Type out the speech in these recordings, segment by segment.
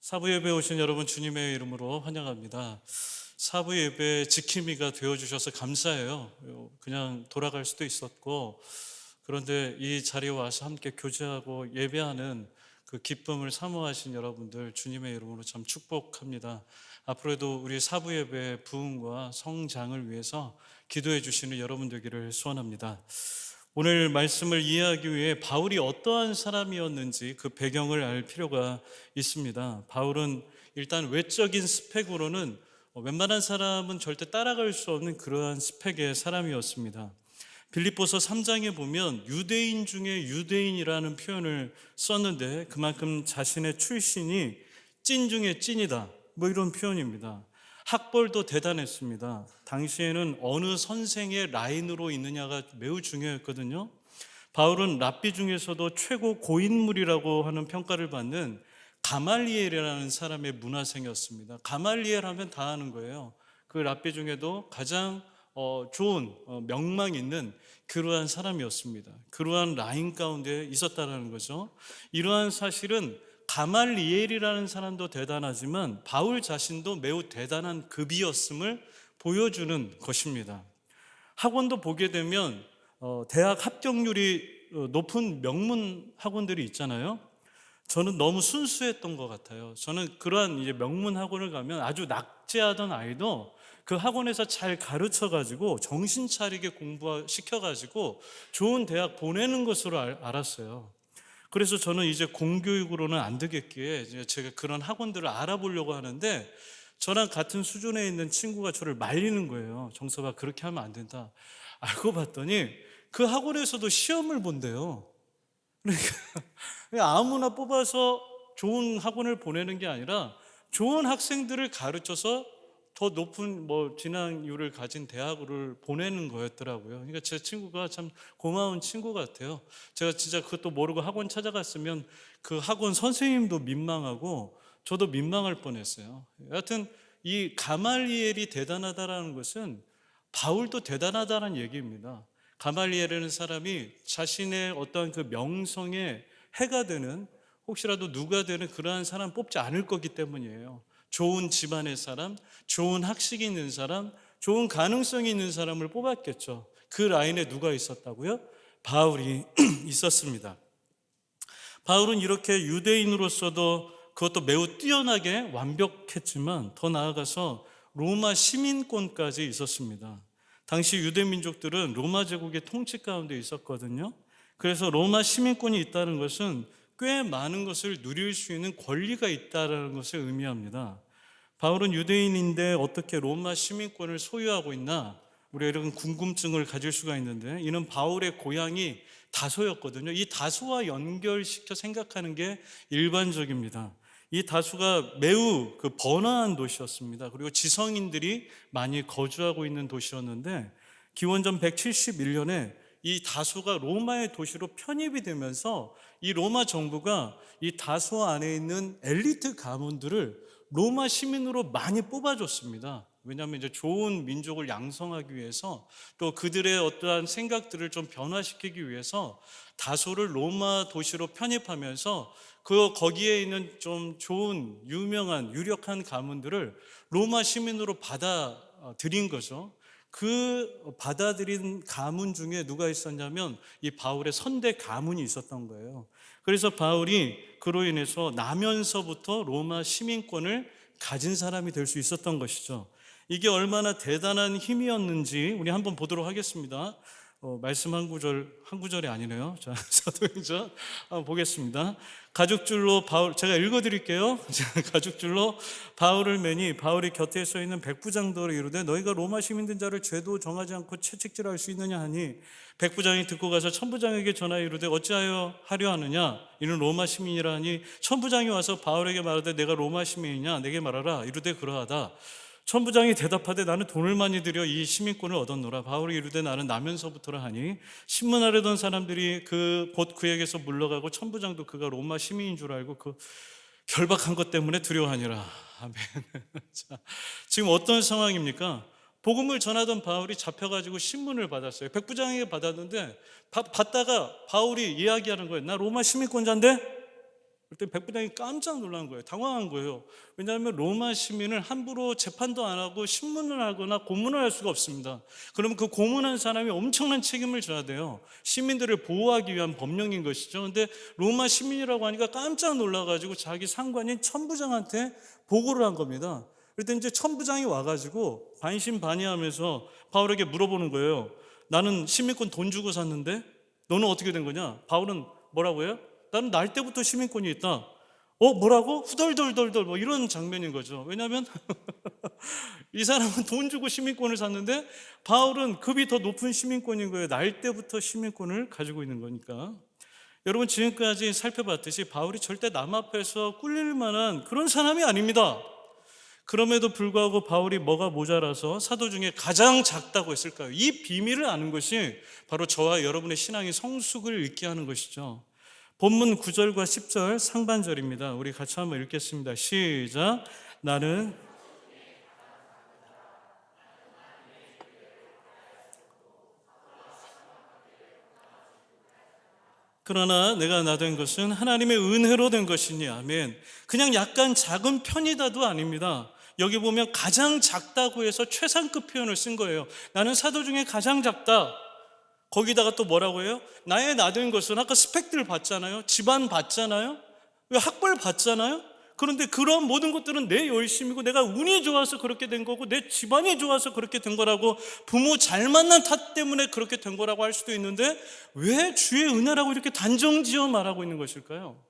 사부 예배에 오신 여러분 주님의 이름으로 환영합니다. 사부 예배 지킴이가 되어주셔서 감사해요. 그냥 돌아갈 수도 있었고, 그런데 이 자리에 와서 함께 교제하고 예배하는 그 기쁨을 사모하신 여러분들 주님의 이름으로 참 축복합니다. 앞으로도 우리 사부 예배 부흥과 성장을 위해서 기도해 주시는 여러분 되기를 소원합니다. 오늘 말씀을 이해하기 위해 바울이 어떠한 사람이었는지 그 배경을 알 필요가 있습니다. 바울은 일단 외적인 스펙으로는 웬만한 사람은 절대 따라갈 수 없는 그러한 스펙의 사람이었습니다. 빌립보서 3장에 보면 유대인 중에 유대인이라는 표현을 썼는데 그만큼 자신의 출신이 찐 중에 찐이다, 이런 표현입니다. 학벌도 대단했습니다. 당시에는 어느 선생의 라인으로 있느냐가 매우 중요했거든요. 바울은 랍비 중에서도 최고 고인물이라고 하는 평가를 받는 가말리엘이라는 사람의 문화생이었습니다. 가말리엘 하면 다 아는 거예요. 그 랍비 중에도 가장 좋은 명망 있는 그러한 사람이었습니다. 그러한 라인 가운데 있었다는 거죠. 이러한 사실은 가말리엘이라는 사람도 대단하지만 바울 자신도 매우 대단한 급이었음을 보여주는 것입니다. 학원도 보게 되면 대학 합격률이 높은 명문 학원들이 있잖아요. 저는 너무 순수했던 것 같아요. 저는 그러한 이제 명문 학원을 가면 아주 낙제하던 아이도 그 학원에서 잘 가르쳐가지고 정신 차리게 공부시켜가지고 좋은 대학 보내는 것으로 알았어요. 그래서 저는 이제 공교육으로는 안 되겠기에 이제 제가 그런 학원들을 알아보려고 하는데 저랑 같은 수준에 있는 친구가 저를 말리는 거예요. 정서가 그렇게 하면 안 된다. 알고 봤더니 그 학원에서도 시험을 본대요. 그러니까 아무나 뽑아서 좋은 학원을 보내는 게 아니라 좋은 학생들을 가르쳐서 더 높은 진학률을 가진 대학을 보내는 거였더라고요. 그러니까 제 친구가 참 고마운 친구 같아요. 제가 진짜 그것도 모르고 학원 찾아갔으면 그 학원 선생님도 민망하고 저도 민망할 뻔했어요. 여하튼 이 가말리엘이 대단하다라는 것은 바울도 대단하다는 얘기입니다. 가말리엘이라는 사람이 자신의 어떤 그 명성에 해가 되는, 혹시라도 누가 되는 그러한 사람 뽑지 않을 거기 때문이에요. 좋은 집안의 사람, 좋은 학식이 있는 사람, 좋은 가능성이 있는 사람을 뽑았겠죠. 그 라인에 누가 있었다고요? 바울이 있었습니다. 바울은 이렇게 유대인으로서도 그것도 매우 뛰어나게 완벽했지만 더 나아가서 로마 시민권까지 있었습니다. 당시 유대 민족들은 로마 제국의 통치 가운데 있었거든요. 그래서 로마 시민권이 있다는 것은 꽤 많은 것을 누릴 수 있는 권리가 있다는 것을 의미합니다. 바울은 유대인인데 어떻게 로마 시민권을 소유하고 있나? 우리가 이런 궁금증을 가질 수가 있는데 이는 바울의 고향이 다소였거든요. 이 다소와 연결시켜 생각하는 게 일반적입니다. 이 다소가 매우 번화한 도시였습니다. 그리고 지성인들이 많이 거주하고 있는 도시였는데 기원전 171년에 이 다소가 로마의 도시로 편입이 되면서 이 로마 정부가 이 다소 안에 있는 엘리트 가문들을 로마 시민으로 많이 뽑아줬습니다. 왜냐하면 이제 좋은 민족을 양성하기 위해서 또 그들의 어떠한 생각들을 좀 변화시키기 위해서 다소를 로마 도시로 편입하면서 거기에 있는 좀 좋은 유명한 유력한 가문들을 로마 시민으로 받아들인 거죠. 그 받아들인 가문 중에 누가 있었냐면 이 바울의 선대 가문이 있었던 거예요. 그래서 바울이 그로 인해서 나면서부터 로마 시민권을 가진 사람이 될 수 있었던 것이죠. 이게 얼마나 대단한 힘이었는지 우리 한번 보도록 하겠습니다. 말씀 한 구절이 아니네요. 자, 사도행전 한번 보겠습니다. 가죽줄로 제가 읽어드릴게요. 가죽줄로 바울을 매니 바울이 곁에 서 있는 백부장들을 이르되 너희가 로마 시민된 자를 죄도 정하지 않고 채찍질할 수 있느냐 하니 백부장이 듣고 가서 천부장에게 전하여 이르되 어찌하여 하려 하느냐 이는 로마 시민이라 하니 천부장이 와서 바울에게 말하되 내가 로마 시민이냐 내게 말하라 이르되 그러하다. 천부장이 대답하되 나는 돈을 많이 들여 이 시민권을 얻었노라. 바울이 이르되 나는 나면서부터라 하니 신문하려던 사람들이 곧 그에게서 물러가고 천부장도 그가 로마 시민인 줄 알고 그 결박한 것 때문에 두려워하니라. 아멘. 자, 지금 어떤 상황입니까? 복음을 전하던 바울이 잡혀가지고 신문을 받았어요. 백부장에게 받았는데 받다가 바울이 이야기하는 거예요. 나 로마 시민권자인데 그때 백부장이 깜짝 놀란 거예요. 당황한 거예요. 왜냐하면 로마 시민을 함부로 재판도 안 하고 신문을 하거나 고문을 할 수가 없습니다. 그러면 그 고문한 사람이 엄청난 책임을 져야 돼요. 시민들을 보호하기 위한 법령인 것이죠. 근데 로마 시민이라고 하니까 깜짝 놀라가지고 자기 상관인 천부장한테 보고를 한 겁니다. 그랬더니 이제 천부장이 와가지고 반신반의하면서 바울에게 물어보는 거예요. 나는 시민권 돈 주고 샀는데 너는 어떻게 된 거냐? 바울은 뭐라고 해요? 나는 날 때부터 시민권이 있다. 뭐라고? 후덜덜덜덜 뭐 이런 장면인 거죠. 왜냐하면 이 사람은 돈 주고 시민권을 샀는데 바울은 급이 더 높은 시민권인 거예요. 날 때부터 시민권을 가지고 있는 거니까. 여러분, 지금까지 살펴봤듯이 바울이 절대 남 앞에서 꿀릴 만한 그런 사람이 아닙니다. 그럼에도 불구하고 바울이 뭐가 모자라서 사도 중에 가장 작다고 했을까요? 이 비밀을 아는 것이 바로 저와 여러분의 신앙의 성숙을 읽게 하는 것이죠. 본문 9절과 10절 상반절입니다. 우리 같이 한번 읽겠습니다. 시작. 나는 그러나 내가 나 된 것은 하나님의 은혜로 된 것이니. 아멘. 그냥 약간 작은 편이다도 아닙니다. 여기 보면 가장 작다고 해서 최상급 표현을 쓴 거예요. 나는 사도 중에 가장 작다. 거기다가 또 뭐라고 해요? 나의 나 된 것은, 아까 스펙들 봤잖아요. 집안 봤잖아요. 학벌 봤잖아요. 그런데 그런 모든 것들은 내 열심이고 내가 운이 좋아서 그렇게 된 거고 내 집안이 좋아서 그렇게 된 거라고, 부모 잘 만난 탓 때문에 그렇게 된 거라고 할 수도 있는데 왜 주의 은혜라고 이렇게 단정지어 말하고 있는 것일까요?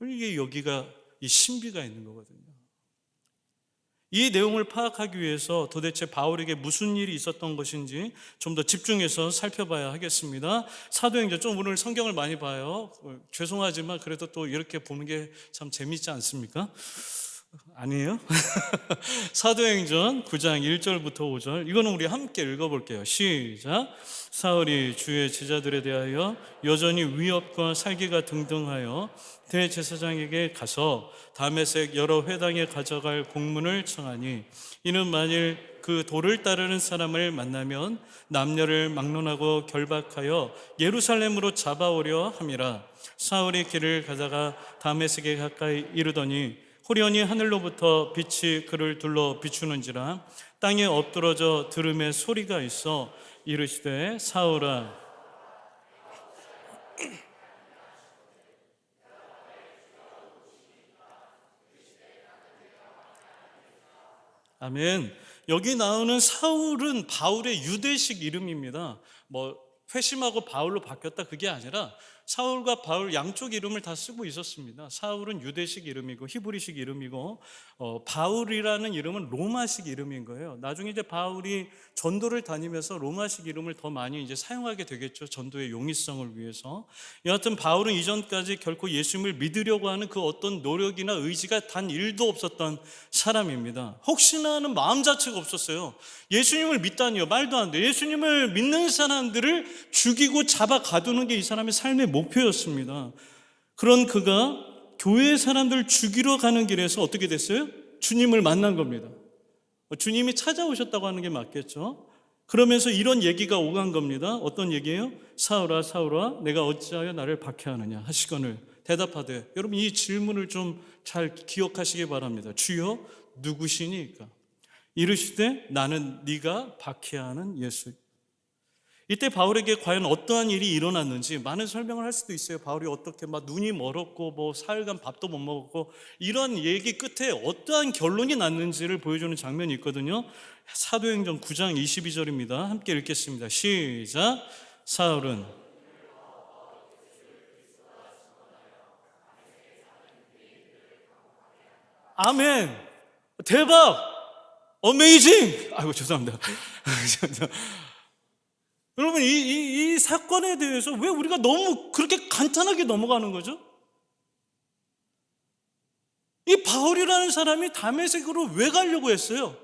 이게 여기가 이 신비가 있는 거거든요. 이 내용을 파악하기 위해서 도대체 바울에게 무슨 일이 있었던 것인지 좀 더 집중해서 살펴봐야 하겠습니다. 사도행전, 좀 오늘 성경을 많이 봐요. 죄송하지만 그래도 또 이렇게 보는 게 참 재밌지 않습니까? 아니에요? 사도행전 9장 1절부터 5절, 이거는 우리 함께 읽어볼게요. 시작. 사울이 주의 제자들에 대하여 여전히 위협과 살기가 등등하여 대제사장에게 가서 다메섹 여러 회당에 가져갈 공문을 청하니, 이는 만일 그 도를 따르는 사람을 만나면 남녀를 막론하고 결박하여 예루살렘으로 잡아오려 함이라. 사울이 길을 가다가 다메섹에 가까이 이르더니 호련히 하늘로부터 빛이 그를 둘러 비추는지라. 땅에 엎드러져 들음의 소리가 있어 이르시되 사울아. 아멘. 여기 나오는 사울은 바울의 유대식 이름입니다. 회심하고 바울로 바뀌었다, 그게 아니라 사울과 바울 양쪽 이름을 다 쓰고 있었습니다. 사울은 유대식 이름이고 히브리식 이름이고, 바울이라는 이름은 로마식 이름인 거예요. 나중에 이제 바울이 전도를 다니면서 로마식 이름을 더 많이 이제 사용하게 되겠죠. 전도의 용이성을 위해서. 여하튼 바울은 이전까지 결코 예수님을 믿으려고 하는 그 어떤 노력이나 의지가 단 1도 없었던 사람입니다. 혹시나 하는 마음 자체가 없었어요. 예수님을 믿다니요, 말도 안 돼. 예수님을 믿는 사람들을 죽이고 잡아 가두는 게 이 사람의 삶의 목표였습니다. 그런 그가 교회 사람들 죽이러 가는 길에서 어떻게 됐어요? 주님을 만난 겁니다. 주님이 찾아오셨다고 하는 게 맞겠죠. 그러면서 이런 얘기가 오간 겁니다. 어떤 얘기예요? 사울아 사울아 내가 어찌하여 나를 박해하느냐 하시거늘 대답하되. 여러분, 이 질문을 좀 잘 기억하시기 바랍니다. 주여 누구시니까? 이르시되 나는 네가 박해하는 예수. 이때 바울에게 과연 어떠한 일이 일어났는지 많은 설명을 할 수도 있어요. 바울이 어떻게 막 눈이 멀었고 사흘간 밥도 못 먹었고, 이런 얘기 끝에 어떠한 결론이 났는지를 보여주는 장면이 있거든요. 사도행전 9장 22절입니다. 함께 읽겠습니다. 시작. 사울은 아멘. 대박. 어메이징. 아이고 죄송합니다. 여러분, 이 사건에 대해서 왜 우리가 너무 그렇게 간단하게 넘어가는 거죠? 이 바울이라는 사람이 다메섹으로 왜 가려고 했어요?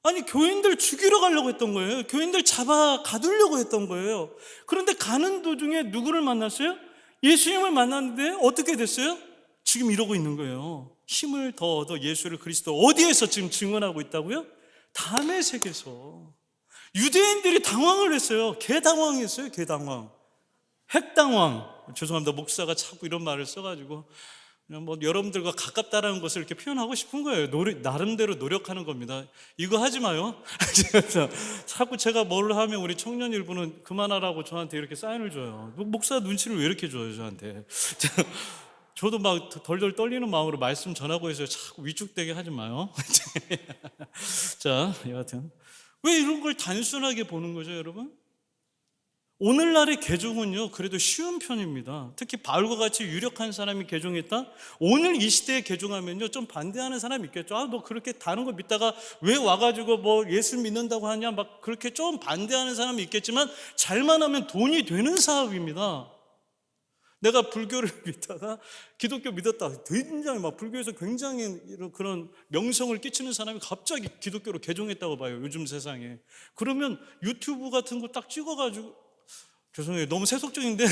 아니, 교인들 죽이러 가려고 했던 거예요. 교인들 잡아 가두려고 했던 거예요. 그런데 가는 도중에 누구를 만났어요? 예수님을 만났는데 어떻게 됐어요? 지금 이러고 있는 거예요. 힘을 더 얻어 예수를 그리스도. 어디에서 지금 증언하고 있다고요? 다메섹에서. 유대인들이 당황을 했어요. 개당황했어요. 개당황. 핵당황. 죄송합니다. 목사가 자꾸 이런 말을 써가지고 그냥 뭐 여러분들과 가깝다라는 것을 이렇게 표현하고 싶은 거예요. 나름대로 노력하는 겁니다. 이거 하지 마요. 자꾸 제가 뭘 하면 우리 청년 일부는 그만하라고 저한테 이렇게 사인을 줘요. 목사 눈치를 왜 이렇게 줘요, 저한테? 저도 막 덜덜 떨리는 마음으로 말씀 전하고 있어요. 자꾸 위축되게 하지 마요. 자, 여하튼 왜 이런 걸 단순하게 보는 거죠, 여러분? 오늘날의 개종은요, 그래도 쉬운 편입니다. 특히 바울과 같이 유력한 사람이 개종했다? 오늘 이 시대에 개종하면요, 좀 반대하는 사람이 있겠죠. 너 그렇게 다른 거 믿다가 왜 와가지고 뭐 예수 믿는다고 하냐? 막 그렇게 좀 반대하는 사람이 있겠지만, 잘만 하면 돈이 되는 사업입니다. 내가 불교를 믿다가 기독교 믿었다. 굉장히 막 불교에서 굉장히 그런 명성을 끼치는 사람이 갑자기 기독교로 개종했다고 봐요, 요즘 세상에. 그러면 유튜브 같은 거 딱 찍어가지고, 죄송해요. 너무 세속적인데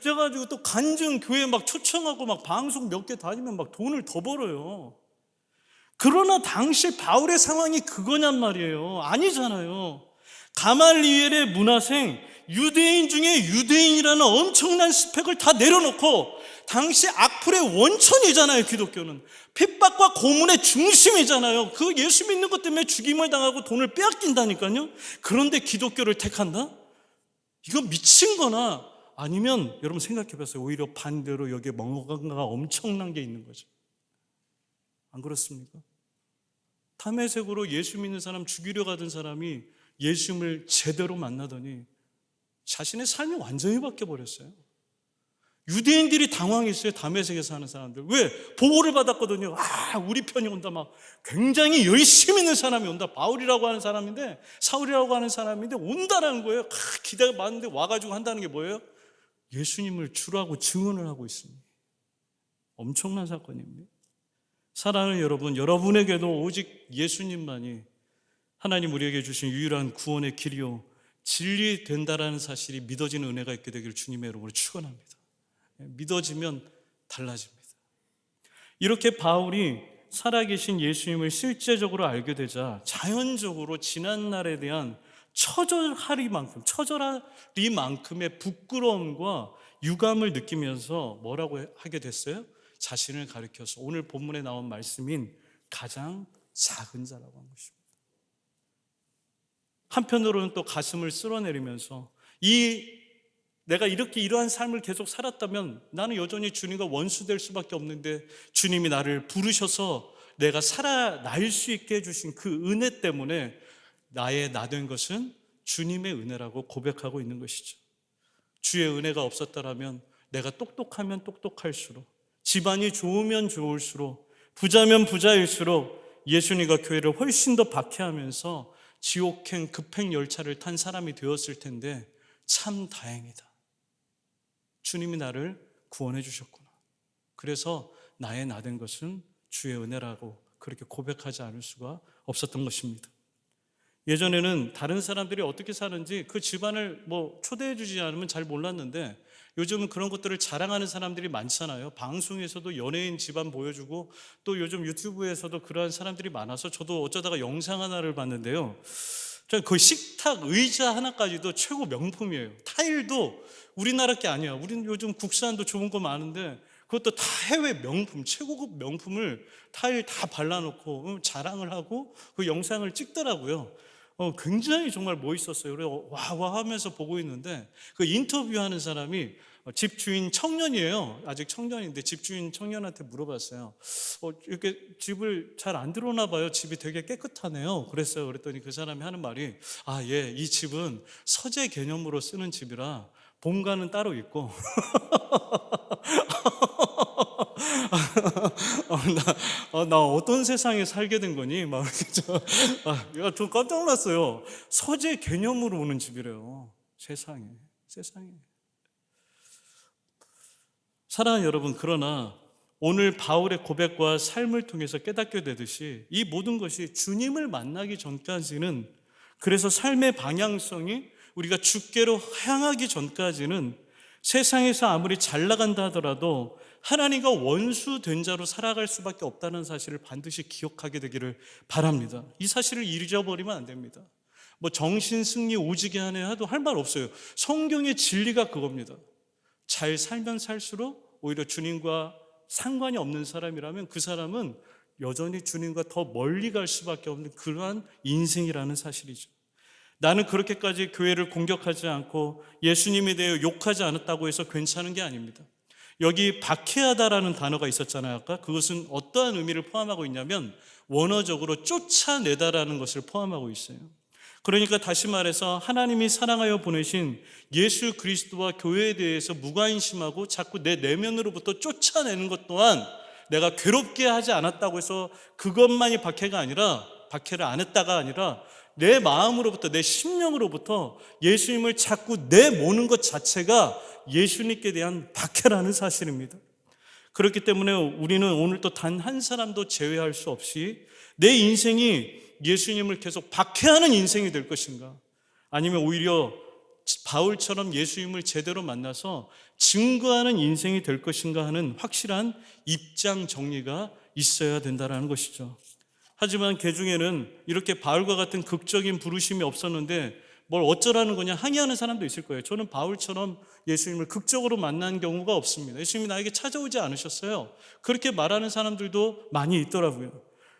그래가지고 또 간증 교회 막 초청하고 막 방송 몇 개 다니면 막 돈을 더 벌어요. 그러나 당시 바울의 상황이 그거냔 말이에요. 아니잖아요. 가말리엘의 문화생, 유대인 중에 유대인이라는 엄청난 스펙을 다 내려놓고, 당시 악플의 원천이잖아요. 기독교는 핍박과 고문의 중심이잖아요. 그 예수 믿는 것 때문에 죽임을 당하고 돈을 빼앗긴다니까요. 그런데 기독교를 택한다? 이거 미친 거나 아니면 여러분 생각해 보세요. 오히려 반대로 여기에 뭔가가 엄청난 게 있는 거죠. 안 그렇습니까? 탐의색으로 예수 믿는 사람 죽이려 가던 사람이 예수님을 제대로 만나더니 자신의 삶이 완전히 바뀌어버렸어요. 유대인들이 당황했어요. 다메섹에 사는 사람들. 왜? 보호를 받았거든요. 우리 편이 온다. 막 굉장히 열심히 있는 사람이 온다. 바울이라고 하는 사람인데, 사울이라고 하는 사람인데 온다라는 거예요. 기대가 많은데 와가지고 한다는 게 뭐예요? 예수님을 주라고 증언을 하고 있습니다. 엄청난 사건입니다. 사랑하는 여러분, 여러분에게도 오직 예수님만이 하나님 우리에게 주신 유일한 구원의 길이요 진리 된다라는 사실이 믿어지는 은혜가 있게 되기를 주님의 이름으로 축원합니다. 믿어지면 달라집니다. 이렇게 바울이 살아계신 예수님을 실제적으로 알게 되자 자연적으로 지난날에 대한 처절하리만큼의 부끄러움과 유감을 느끼면서 뭐라고 하게 됐어요? 자신을 가리켜서 오늘 본문에 나온 말씀인 가장 작은 자라고 한 것입니다. 한편으로는 또 가슴을 쓸어내리면서 내가 이러한 삶을 계속 살았다면 나는 여전히 주님과 원수될 수밖에 없는데, 주님이 나를 부르셔서 내가 살아날 수 있게 해주신 그 은혜 때문에 나의 나된 것은 주님의 은혜라고 고백하고 있는 것이죠. 주의 은혜가 없었다라면 내가 똑똑하면 똑똑할수록, 집안이 좋으면 좋을수록, 부자면 부자일수록 예수님과 교회를 훨씬 더 박해하면서 지옥행 급행 열차를 탄 사람이 되었을 텐데, 참 다행이다. 주님이 나를 구원해 주셨구나. 그래서 나의 나된 것은 주의 은혜라고 그렇게 고백하지 않을 수가 없었던 것입니다. 예전에는 다른 사람들이 어떻게 사는지 그 집안을 초대해 주지 않으면 잘 몰랐는데, 요즘은 그런 것들을 자랑하는 사람들이 많잖아요. 방송에서도 연예인 집안 보여주고, 또 요즘 유튜브에서도 그러한 사람들이 많아서 저도 어쩌다가 영상 하나를 봤는데요, 그 식탁 의자 하나까지도 최고 명품이에요. 타일도 우리나라 게 아니야. 우리는 요즘 국산도 좋은 거 많은데 그것도 다 해외 명품, 최고급 명품을 타일 다 발라놓고 자랑을 하고 그 영상을 찍더라고요. 굉장히 정말 멋있었어요. 그래서 와 하면서 보고 있는데, 그 인터뷰하는 사람이 집주인 청년이에요. 아직 청년인데 집주인 청년한테 물어봤어요. 이렇게 집을 잘 안 들어오나 봐요. 집이 되게 깨끗하네요. 그랬어요. 그랬더니 그 사람이 하는 말이, 예, 이 집은 서재 개념으로 쓰는 집이라 본가는 따로 있고 나 어떤 세상에 살게 된 거니? 막 저 깜짝 놀랐어요. 서재 개념으로 오는 집이래요. 세상에. 사랑하는 여러분, 그러나 오늘 바울의 고백과 삶을 통해서 깨닫게 되듯이 이 모든 것이 주님을 만나기 전까지는, 그래서 삶의 방향성이 우리가 주께로 향하기 전까지는 세상에서 아무리 잘 나간다 하더라도 하나님과 원수된 자로 살아갈 수밖에 없다는 사실을 반드시 기억하게 되기를 바랍니다. 이 사실을 잊어버리면 안 됩니다. 정신승리 오지게 하네 해도 할 말 없어요. 성경의 진리가 그겁니다. 잘 살면 살수록 오히려 주님과 상관이 없는 사람이라면 그 사람은 여전히 주님과 더 멀리 갈 수밖에 없는 그러한 인생이라는 사실이죠. 나는 그렇게까지 교회를 공격하지 않고 예수님에 대해 욕하지 않았다고 해서 괜찮은 게 아닙니다. 여기 박해하다라는 단어가 있었잖아요. 아까 그것은 어떠한 의미를 포함하고 있냐면 원어적으로 쫓아내다라는 것을 포함하고 있어요. 그러니까 다시 말해서 하나님이 사랑하여 보내신 예수 그리스도와 교회에 대해서 무관심하고 자꾸 내 내면으로부터 쫓아내는 것 또한 내가 괴롭게 하지 않았다고 해서 그것만이 박해가 아니라, 박해를 안 했다가 아니라 내 마음으로부터, 내 심령으로부터 예수님을 자꾸 내모는 것 자체가 예수님께 대한 박해라는 사실입니다. 그렇기 때문에 우리는 오늘 또 단 한 사람도 제외할 수 없이 내 인생이 예수님을 계속 박해하는 인생이 될 것인가, 아니면 오히려 바울처럼 예수님을 제대로 만나서 증거하는 인생이 될 것인가 하는 확실한 입장 정리가 있어야 된다는 것이죠. 하지만 개중에는 이렇게 바울과 같은 극적인 부르심이 없었는데 뭘 어쩌라는 거냐 항의하는 사람도 있을 거예요. 저는 바울처럼 예수님을 극적으로 만난 경우가 없습니다. 예수님이 나에게 찾아오지 않으셨어요. 그렇게 말하는 사람들도 많이 있더라고요.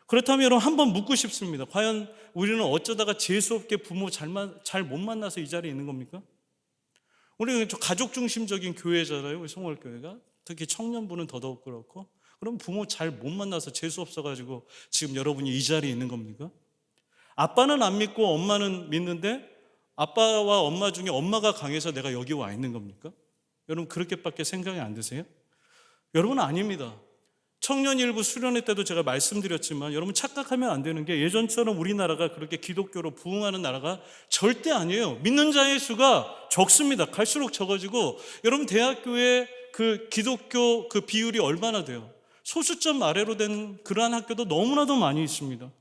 그렇다면 여러분 한번 묻고 싶습니다. 과연 우리는 어쩌다가 재수없게 부모 잘 못 만나서 이 자리에 있는 겁니까? 우리는 가족 중심적인 교회잖아요. 우리 송월교회가. 특히 청년부는 더더욱 그렇고. 그럼 부모 잘 못 만나서 재수 없어가지고 지금 여러분이 이 자리에 있는 겁니까? 아빠는 안 믿고 엄마는 믿는데 아빠와 엄마 중에 엄마가 강해서 내가 여기 와 있는 겁니까? 여러분 그렇게밖에 생각이 안 드세요? 여러분 아닙니다. 청년일부 수련회 때도 제가 말씀드렸지만 여러분 착각하면 안 되는 게 예전처럼 우리나라가 그렇게 기독교로 부흥하는 나라가 절대 아니에요. 믿는 자의 수가 적습니다. 갈수록 적어지고 여러분 대학교에 그 기독교 그 비율이 얼마나 돼요? 소수점 아래로 된 그러한 학교도 너무나도 많이 있습니다.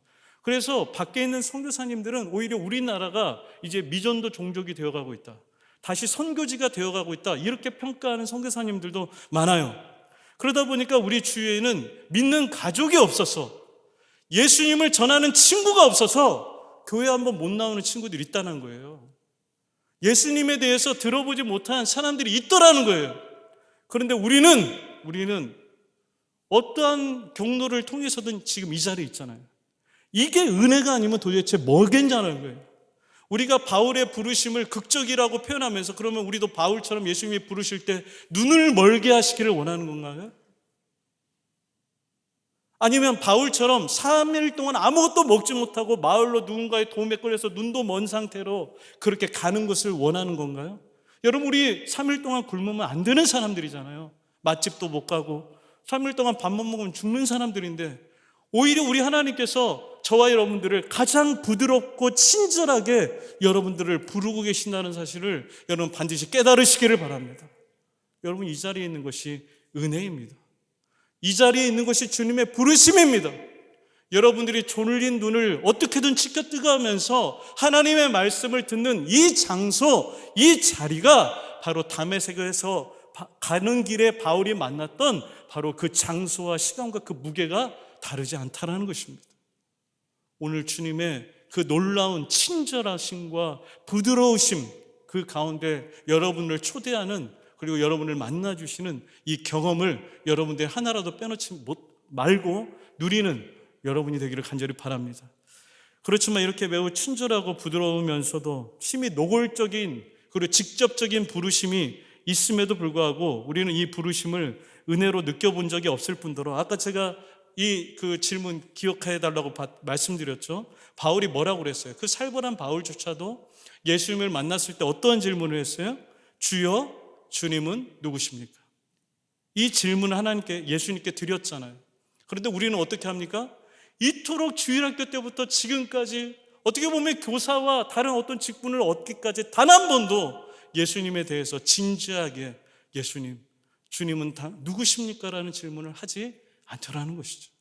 그래서 밖에 있는 선교사님들은 오히려 우리나라가 이제 미전도 종족이 되어가고 있다, 다시 선교지가 되어가고 있다, 이렇게 평가하는 선교사님들도 많아요. 그러다 보니까 우리 주위에는 믿는 가족이 없어서, 예수님을 전하는 친구가 없어서 교회 한번 못 나오는 친구들이 있다는 거예요. 예수님에 대해서 들어보지 못한 사람들이 있더라는 거예요. 그런데 우리는 어떠한 경로를 통해서든 지금 이 자리에 있잖아요. 이게 은혜가 아니면 도대체 뭐겠냐는 거예요. 우리가 바울의 부르심을 극적이라고 표현하면서 그러면 우리도 바울처럼 예수님이 부르실 때 눈을 멀게 하시기를 원하는 건가요? 아니면 바울처럼 3일 동안 아무것도 먹지 못하고 마을로 누군가의 도움에 끌려서 눈도 먼 상태로 그렇게 가는 것을 원하는 건가요? 여러분 우리 3일 동안 굶으면 안 되는 사람들이잖아요. 맛집도 못 가고 3일 동안 밥 못 먹으면 죽는 사람들인데 오히려 우리 하나님께서 저와 여러분들을 가장 부드럽고 친절하게 여러분들을 부르고 계신다는 사실을 여러분 반드시 깨달으시기를 바랍니다. 여러분 이 자리에 있는 것이 은혜입니다. 이 자리에 있는 것이 주님의 부르심입니다. 여러분들이 졸린 눈을 어떻게든 치켜뜨가면서 하나님의 말씀을 듣는 이 장소, 이 자리가 바로 다메섹에서 가는 길에 바울이 만났던 바로 그 장소와 시간과 그 무게가 다르지 않다는 것입니다. 오늘 주님의 그 놀라운 친절하심과 부드러우심 그 가운데 여러분을 초대하는, 그리고 여러분을 만나주시는 이 경험을 여러분들 하나라도 빼놓지 말고 누리는 여러분이 되기를 간절히 바랍니다. 그렇지만 이렇게 매우 친절하고 부드러우면서도 심히 노골적인 그리고 직접적인 부르심이 있음에도 불구하고 우리는 이 부르심을 은혜로 느껴본 적이 없을 뿐더러 아까 제가 그 질문 기억해 달라고 말씀드렸죠. 바울이 뭐라고 그랬어요? 그 살벌한 바울조차도 예수님을 만났을 때 어떤 질문을 했어요? 주여, 주님은 누구십니까? 이 질문을 예수님께 드렸잖아요. 그런데 우리는 어떻게 합니까? 이토록 주일학교 때부터 지금까지 어떻게 보면 교사와 다른 어떤 직분을 얻기까지 단 한 번도 예수님에 대해서 진지하게 주님은 누구십니까? 라는 질문을 하지 않더라는 것이죠.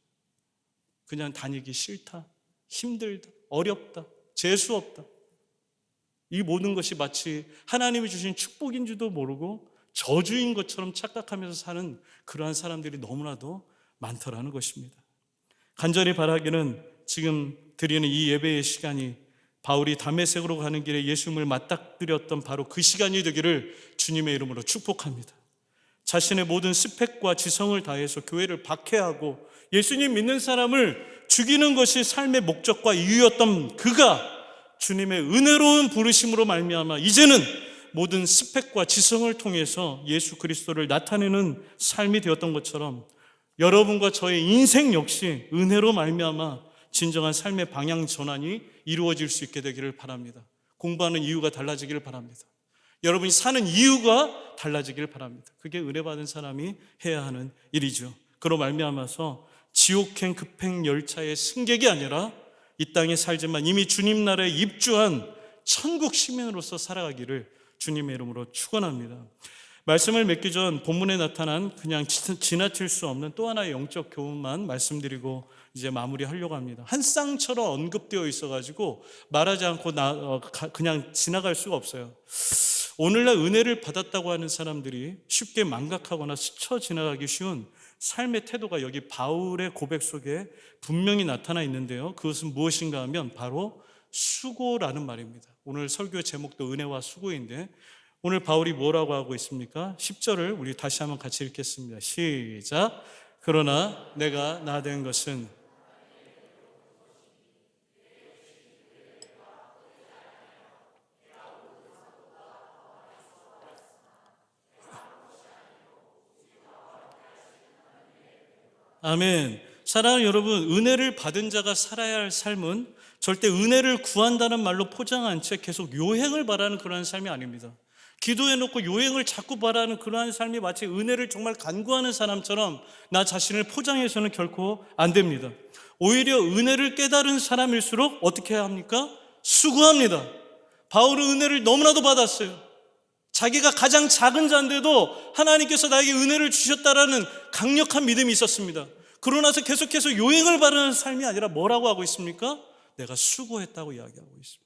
그냥 다니기 싫다, 힘들다, 어렵다, 재수없다, 이 모든 것이 마치 하나님이 주신 축복인 줄도 모르고 저주인 것처럼 착각하면서 사는 그러한 사람들이 너무나도 많더라는 것입니다. 간절히 바라기는 지금 드리는 이 예배의 시간이 바울이 다메섹으로 가는 길에 예수님을 맞닥뜨렸던 바로 그 시간이 되기를 주님의 이름으로 축복합니다. 자신의 모든 스펙과 지성을 다해서 교회를 박해하고 예수님 믿는 사람을 죽이는 것이 삶의 목적과 이유였던 그가 주님의 은혜로운 부르심으로 말미암아 이제는 모든 스펙과 지성을 통해서 예수 그리스도를 나타내는 삶이 되었던 것처럼 여러분과 저의 인생 역시 은혜로 말미암아 진정한 삶의 방향 전환이 이루어질 수 있게 되기를 바랍니다. 공부하는 이유가 달라지기를 바랍니다. 여러분이 사는 이유가 달라지기를 바랍니다. 그게 은혜 받은 사람이 해야 하는 일이죠. 그로 말미암아서 지옥행 급행 열차의 승객이 아니라 이 땅에 살지만 이미 주님 나라에 입주한 천국 시민으로서 살아가기를 주님의 이름으로 축원합니다. 말씀을 맺기 전 본문에 나타난 그냥 지나칠 수 없는 또 하나의 영적 교훈만 말씀드리고 이제 마무리하려고 합니다. 한 쌍처럼 언급되어 있어가지고 말하지 않고 그냥 지나갈 수가 없어요. 오늘날 은혜를 받았다고 하는 사람들이 쉽게 망각하거나 스쳐 지나가기 쉬운 삶의 태도가 여기 바울의 고백 속에 분명히 나타나 있는데요. 그것은 무엇인가 하면 바로 수고라는 말입니다. 오늘 설교의 제목도 은혜와 수고인데 오늘 바울이 뭐라고 하고 있습니까? 10절을 우리 다시 한번 같이 읽겠습니다. 시작. 그러나 내가 나 된 것은 아멘. 사랑하는 여러분, 은혜를 받은 자가 살아야 할 삶은 절대 은혜를 구한다는 말로 포장한 채 계속 요행을 바라는 그러한 삶이 아닙니다. 기도해놓고 요행을 자꾸 바라는 그러한 삶이 마치 은혜를 정말 간구하는 사람처럼 나 자신을 포장해서는 결코 안 됩니다. 오히려 은혜를 깨달은 사람일수록 어떻게 해야 합니까? 수고합니다. 바울은 은혜를 너무나도 받았어요. 자기가 가장 작은 자인데도 하나님께서 나에게 은혜를 주셨다라는 강력한 믿음이 있었습니다. 그러고 나서 계속해서 요행을 바라는 삶이 아니라 뭐라고 하고 있습니까? 내가 수고했다고 이야기하고 있습니다.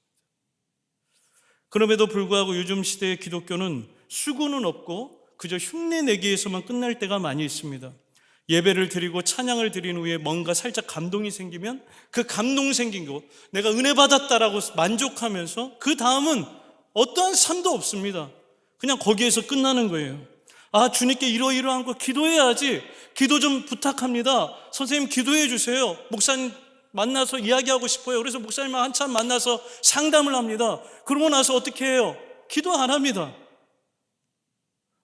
그럼에도 불구하고 요즘 시대의 기독교는 수고는 없고 그저 흉내내기에서만 끝날 때가 많이 있습니다. 예배를 드리고 찬양을 드린 후에 뭔가 살짝 감동이 생기면 그 감동 생긴 거 내가 은혜 받았다라고 만족하면서 그 다음은 어떠한 삶도 없습니다. 그냥 거기에서 끝나는 거예요. 아, 주님께 이러이러한 거 기도해야지. 기도 좀 부탁합니다. 선생님 기도해 주세요. 목사님 만나서 이야기하고 싶어요. 그래서 목사님 한참 만나서 상담을 합니다. 그러고 나서 어떻게 해요? 기도 안 합니다.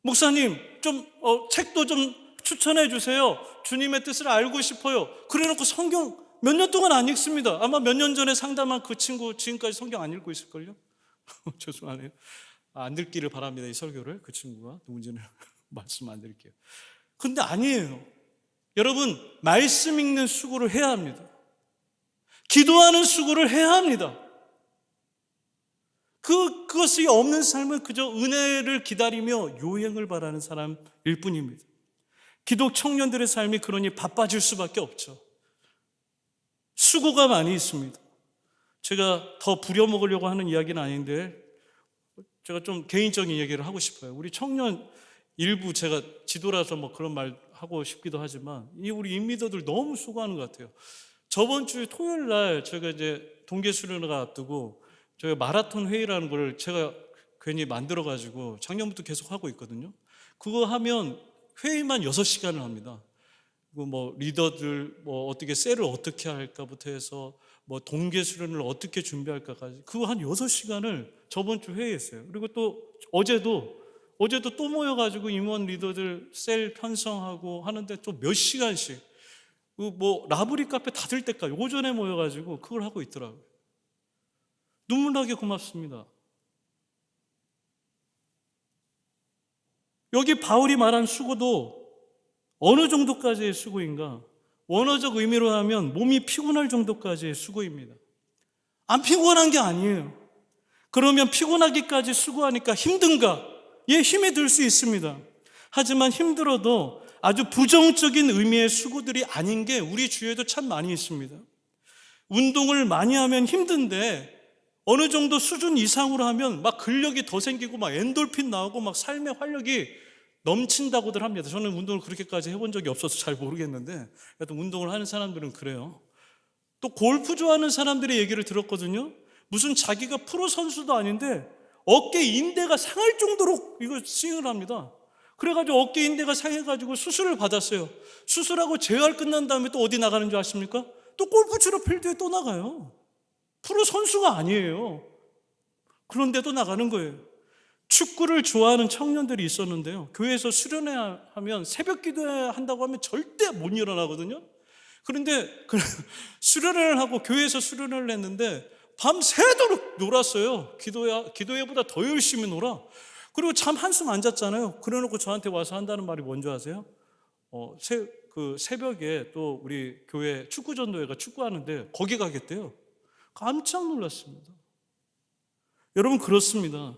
목사님 좀 책도 좀 추천해 주세요. 주님의 뜻을 알고 싶어요. 그래놓고 성경 몇 년 동안 안 읽습니다. 아마 몇 년 전에 상담한 그 친구 지금까지 성경 안 읽고 있을걸요? 죄송하네요. 안 듣기를 바랍니다. 이 설교를. 그 친구가 누군지는 말씀 안 드릴게요. 근데 아니에요. 여러분, 말씀 읽는 수고를 해야 합니다. 기도하는 수고를 해야 합니다. 그것이 없는 삶은 그저 은혜를 기다리며 요행을 바라는 사람일 뿐입니다. 기독 청년들의 삶이 그러니 바빠질 수밖에 없죠. 수고가 많이 있습니다. 제가 더 부려먹으려고 하는 이야기는 아닌데 제가 좀 개인적인 얘기를 하고 싶어요. 우리 청년 일부 제가 지도라서 뭐 그런 말 하고 싶기도 하지만 우리 인미더들 너무 수고하는 것 같아요. 저번 주 토요일 날 제가 이제 동계수련회가 앞두고 저희 마라톤 회의라는 걸 제가 괜히 만들어가지고 작년부터 계속 하고 있거든요. 그거 하면 회의만 6시간을 합니다. 그리고 뭐 리더들 뭐 어떻게 셀을 어떻게 할까부터 해서 뭐 동계수련을 어떻게 준비할까까지 그거 한 6시간을 저번 주 회의했어요. 그리고 또 어제도 또 모여가지고 임원 리더들 셀 편성하고 하는데 또 몇 시간씩 뭐 라브리 카페 닫을 때까지 오전에 모여가지고 그걸 하고 있더라고요. 눈물 나게 고맙습니다. 여기 바울이 말한 수고도 어느 정도까지의 수고인가? 원어적 의미로 하면 몸이 피곤할 정도까지의 수고입니다. 안 피곤한 게 아니에요. 그러면 피곤하기까지 수고하니까 힘든가? 예, 힘이 들 수 있습니다. 하지만 힘들어도 아주 부정적인 의미의 수고들이 아닌 게 우리 주위에도 참 많이 있습니다. 운동을 많이 하면 힘든데 어느 정도 수준 이상으로 하면 막 근력이 더 생기고 막 엔돌핀 나오고 막 삶의 활력이 넘친다고들 합니다. 저는 운동을 그렇게까지 해본 적이 없어서 잘 모르겠는데 하여튼 운동을 하는 사람들은 그래요. 또 골프 좋아하는 사람들의 얘기를 들었거든요. 무슨 자기가 프로 선수도 아닌데 어깨 인대가 상할 정도로 이거 스윙을 합니다. 그래가지고 어깨 인대가 상해가지고 수술을 받았어요. 수술하고 재활 끝난 다음에 또 어디 나가는 줄 아십니까? 또 골프 치러 필드에 또 나가요. 프로 선수가 아니에요. 그런데도 나가는 거예요. 축구를 좋아하는 청년들이 있었는데요, 교회에서 수련회 하면 새벽 기도회 한다고 하면 절대 못 일어나거든요. 그런데 수련회를 하고 교회에서 수련회를 했는데 밤새도록 놀았어요. 기도회보다 더 열심히 놀아. 그리고 잠 한숨 안 잤잖아요. 그래놓고 저한테 와서 한다는 말이 뭔지 아세요? 새벽에 또 우리 교회 축구전도회가 축구하는데 거기 가겠대요. 깜짝 놀랐습니다. 여러분, 그렇습니다.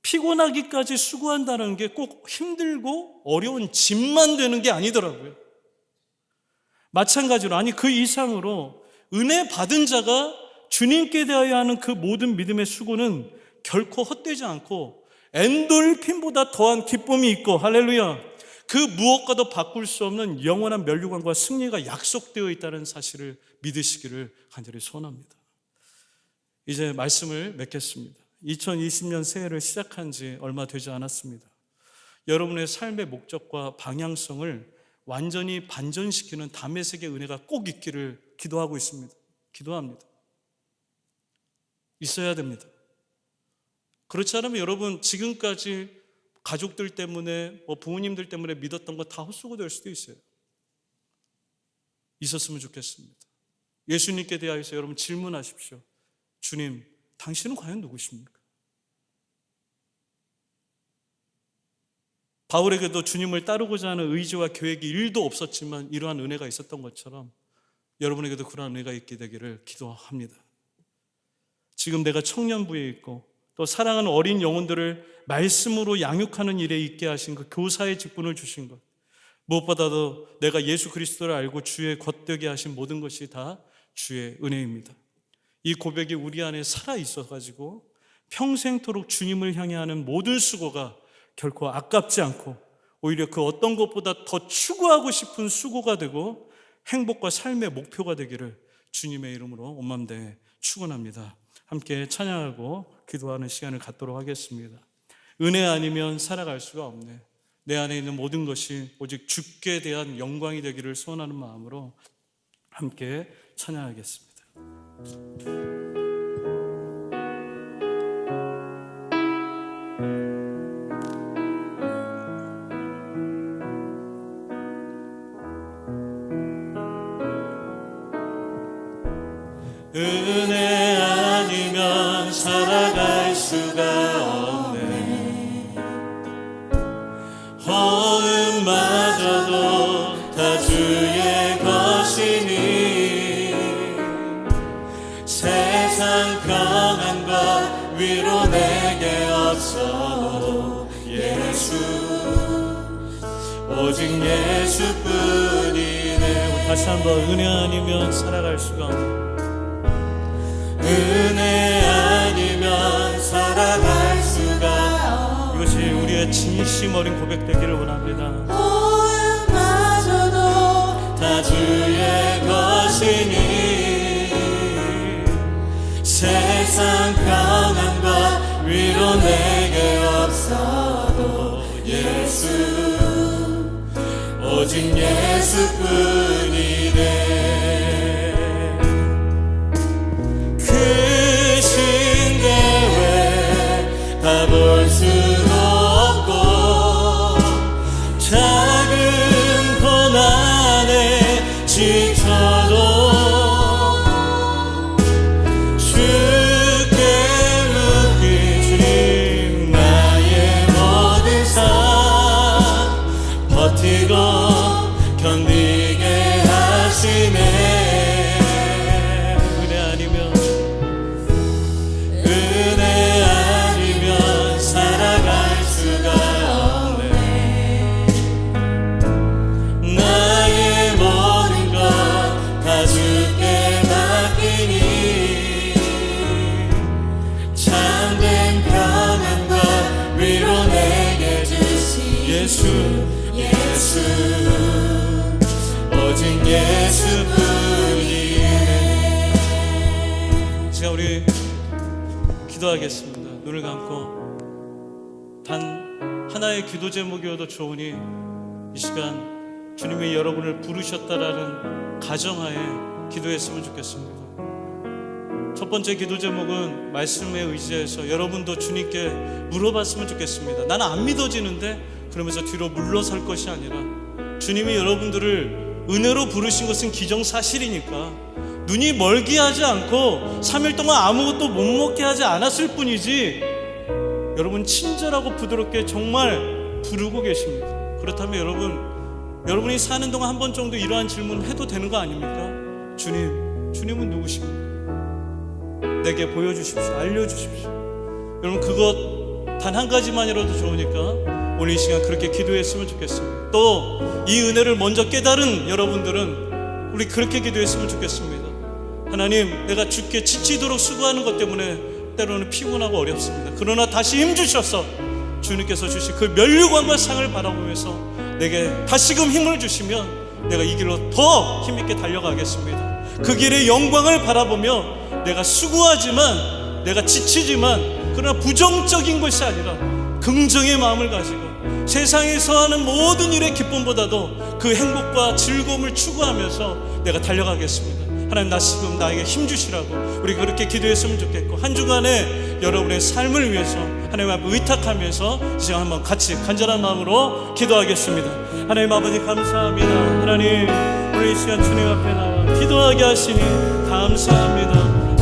피곤하기까지 수고한다는 게 꼭 힘들고 어려운 짐만 되는 게 아니더라고요. 마찬가지로, 아니 그 이상으로 은혜 받은 자가 주님께 대하여 하는 그 모든 믿음의 수고는 결코 헛되지 않고 엔돌핀보다 더한 기쁨이 있고, 할렐루야, 그 무엇과도 바꿀 수 없는 영원한 면류관과 승리가 약속되어 있다는 사실을 믿으시기를 간절히 소원합니다. 이제 말씀을 맺겠습니다. 2020년 새해를 시작한 지 얼마 되지 않았습니다. 여러분의 삶의 목적과 방향성을 완전히 반전시키는 다메섹의 은혜가 꼭 있기를 기도하고 있습니다. 기도합니다. 있어야 됩니다. 그렇지 않으면 여러분, 지금까지 가족들 때문에 부모님들 때문에 믿었던 거 다 헛수고 될 수도 있어요. 있었으면 좋겠습니다. 예수님께 대하여서 여러분 질문하십시오. 주님, 당신은 과연 누구십니까? 바울에게도 주님을 따르고자 하는 의지와 계획이 1도 없었지만 이러한 은혜가 있었던 것처럼 여러분에게도 그러한 은혜가 있게 되기를 기도합니다. 지금 내가 청년부에 있고 또 사랑하는 어린 영혼들을 말씀으로 양육하는 일에 있게 하신 그 교사의 직분을 주신 것, 무엇보다도 내가 예수 그리스도를 알고 주의 겉되게 하신 모든 것이 다 주의 은혜입니다. 이 고백이 우리 안에 살아있어가지고 평생토록 주님을 향해 하는 모든 수고가 결코 아깝지 않고 오히려 그 어떤 것보다 더 추구하고 싶은 수고가 되고 행복과 삶의 목표가 되기를 주님의 이름으로 온 마음 다해 축원합니다. 함께 찬양하고 기도하는 시간을 갖도록 하겠습니다. 은혜 아니면 살아갈 수가 없네. 내 안에 있는 모든 것이 오직 주께 대한 영광이 되기를 소원하는 마음으로 함께 찬양하겠습니다. 은혜 아니면 살아갈 수가 없네. 호흡마저도 다 주의 것이니 세상 평안과 위로 내게 없어도 예수, 오직 예수뿐이네. 우리 다시 한번 은혜 아니면 살아갈 수가 없네. 은혜 아니면 살아갈 수가 없네. 이것이 우리의 진심 어린 고백 되기를 원합니다. 호흡마저도 다 주의 것이니 세상 평안과 위로 내게 없어도 예수, 오직 예수뿐이네. 다 볼 수도 없고 작은 고난에 지쳐도 주께 묻기 주님 나의 모든 삶 버티고 견디게 하시네. 예수, 오직 예수뿐이네. 제가 우리 기도하겠습니다. 눈을 감고 단 하나의 기도 제목이어도 좋으니 이 시간 주님이 여러분을 부르셨다라는 가정하에 기도했으면 좋겠습니다. 첫 번째 기도 제목은 말씀에 의지해서 여러분도 주님께 물어봤으면 좋겠습니다. 나는 안 믿어지는데, 그러면서 뒤로 물러설 것이 아니라 주님이 여러분들을 은혜로 부르신 것은 기정사실이니까 눈이 멀게 하지 않고 3일 동안 아무것도 못 먹게 하지 않았을 뿐이지 여러분 친절하고 부드럽게 정말 부르고 계십니다. 그렇다면 여러분이 사는 동안 한 번 정도 이러한 질문 해도 되는 거 아닙니까? 주님은 누구십니까? 내게 보여주십시오. 알려주십시오. 여러분 그것 단 한 가지만이라도 좋으니까 오늘 이 시간 그렇게 기도했으면 좋겠습니다. 또 이 은혜를 먼저 깨달은 여러분들은 우리 그렇게 기도했으면 좋겠습니다. 하나님, 내가 주께 지치도록 수고하는 것 때문에 때로는 피곤하고 어렵습니다. 그러나 다시 힘주셔서 주님께서 주신 그 면류관과 상을 바라보면서 내게 다시금 힘을 주시면 내가 이 길로 더 힘있게 달려가겠습니다. 그 길의 영광을 바라보며 내가 수고하지만, 내가 지치지만, 그러나 부정적인 것이 아니라 긍정의 마음을 가지고 세상에서 하는 모든 일의 기쁨보다도 그 행복과 즐거움을 추구하면서 내가 달려가겠습니다. 하나님, 다시금 나에게 힘주시라고 우리 그렇게 기도했으면 좋겠고, 한 주간에 여러분의 삶을 위해서 하나님 앞에 의탁하면서 이제 한번 같이 간절한 마음으로 기도하겠습니다. 하나님 아버지 감사합니다. 하나님, 오늘 이 시간 주님 앞에 나와 기도하게 하시니 감사합니다.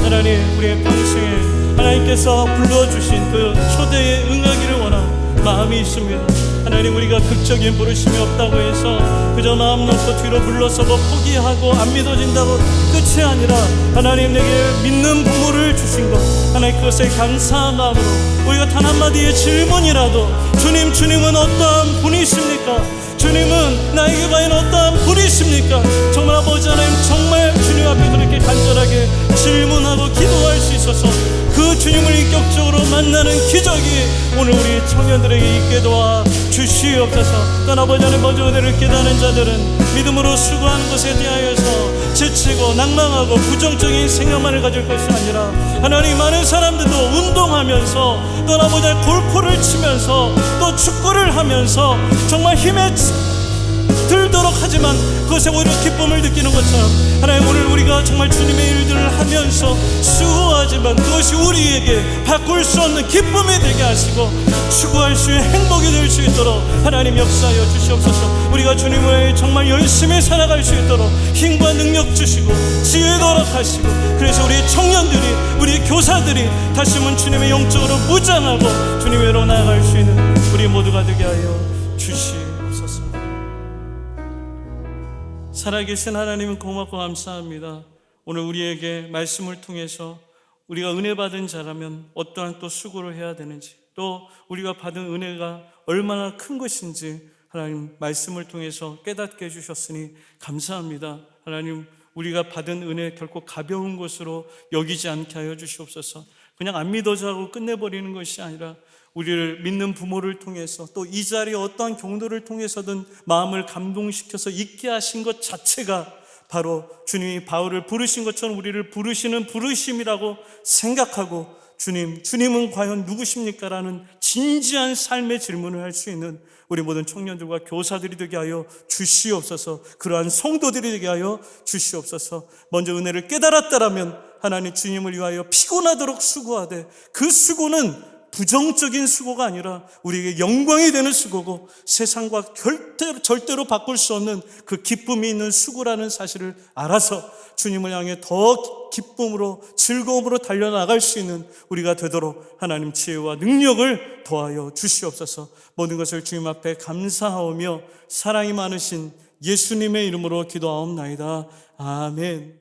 하나님, 우리의 평생에 하나님께서 불러주신 그 초대에 응하기를 원하는 마음이 있습니다. 하나님, 우리가 극적인 부르심이 없다고 해서 그저 마음 놓고 뒤로 물러서고 포기하고 안 믿어진다고 끝이 아니라 하나님, 내게 믿는 부모를 주신 것, 하나님 그것에 감사한 마음으로 우리가 단 한마디의 질문이라도 주님은 어떠한 분이십니까? 주님은 나에게 과연 어떠한 분이십니까? 정말 아버지 하나님, 정말 주님 앞에 그렇게 간절하게 질문하고 기도할 수 있어서 그 주님을 인격적으로 만나는 기적이 오늘 우리 청년들에게 있게 도와 주시옵소서. 또 아버지 하나님, 먼저 은혜를 깨닫는 자들은 믿음으로 수고하는 것에 대하여서 지치고 낭망하고 부정적인 생각만을 가질 것이 아니라 하나님, 많은 사람들도 운동하면서 또 아버지 하나님 골프를 치면서 또 축구를 하면서 정말 힘에 들도록 하지만 그것에 오히려 기쁨을 느끼는 것처럼 하나님, 오늘 우리가 정말 주님의 일들을 하면서 수고하지만 그것이 우리에게 바꿀 수 없는 기쁨이 되게 하시고 추구할 수 있는 행복이 될 수 있도록 하나님 역사하여 주시옵소서. 우리가 주님을 정말 열심히 살아갈 수 있도록 힘과 능력 주시고 지혜도 허락하시고, 그래서 우리 청년들이, 우리 교사들이 다시 한번 주님의 영적으로 무장하고 주님으로 나아갈 수 있는 우리 모두가 되게 하여 주시옵소서. 살아계신 하나님은 고맙고 감사합니다. 오늘 우리에게 말씀을 통해서 우리가 은혜 받은 자라면 어떠한 또 수고를 해야 되는지, 또 우리가 받은 은혜가 얼마나 큰 것인지 하나님 말씀을 통해서 깨닫게 해주셨으니 감사합니다. 하나님, 우리가 받은 은혜 결코 가벼운 것으로 여기지 않게 하여 주시옵소서. 그냥 안 믿어져 하고 끝내버리는 것이 아니라 우리를 믿는 부모를 통해서 또 이 자리에 어떠한 경도를 통해서든 마음을 감동시켜서 있게 하신 것 자체가 바로 주님이 바울을 부르신 것처럼 우리를 부르시는 부르심이라고 생각하고, 주님은 과연 누구십니까? 라는 진지한 삶의 질문을 할 수 있는 우리 모든 청년들과 교사들이 되게 하여 주시옵소서. 그러한 성도들이 되게 하여 주시옵소서. 먼저 은혜를 깨달았다라면 하나님, 주님을 위하여 피곤하도록 수고하되 그 수고는 부정적인 수고가 아니라 우리에게 영광이 되는 수고고 세상과 절대로 바꿀 수 없는 그 기쁨이 있는 수고라는 사실을 알아서 주님을 향해 더 기쁨으로 즐거움으로 달려나갈 수 있는 우리가 되도록 하나님 지혜와 능력을 더하여 주시옵소서. 모든 것을 주님 앞에 감사하오며 사랑이 많으신 예수님의 이름으로 기도하옵나이다. 아멘.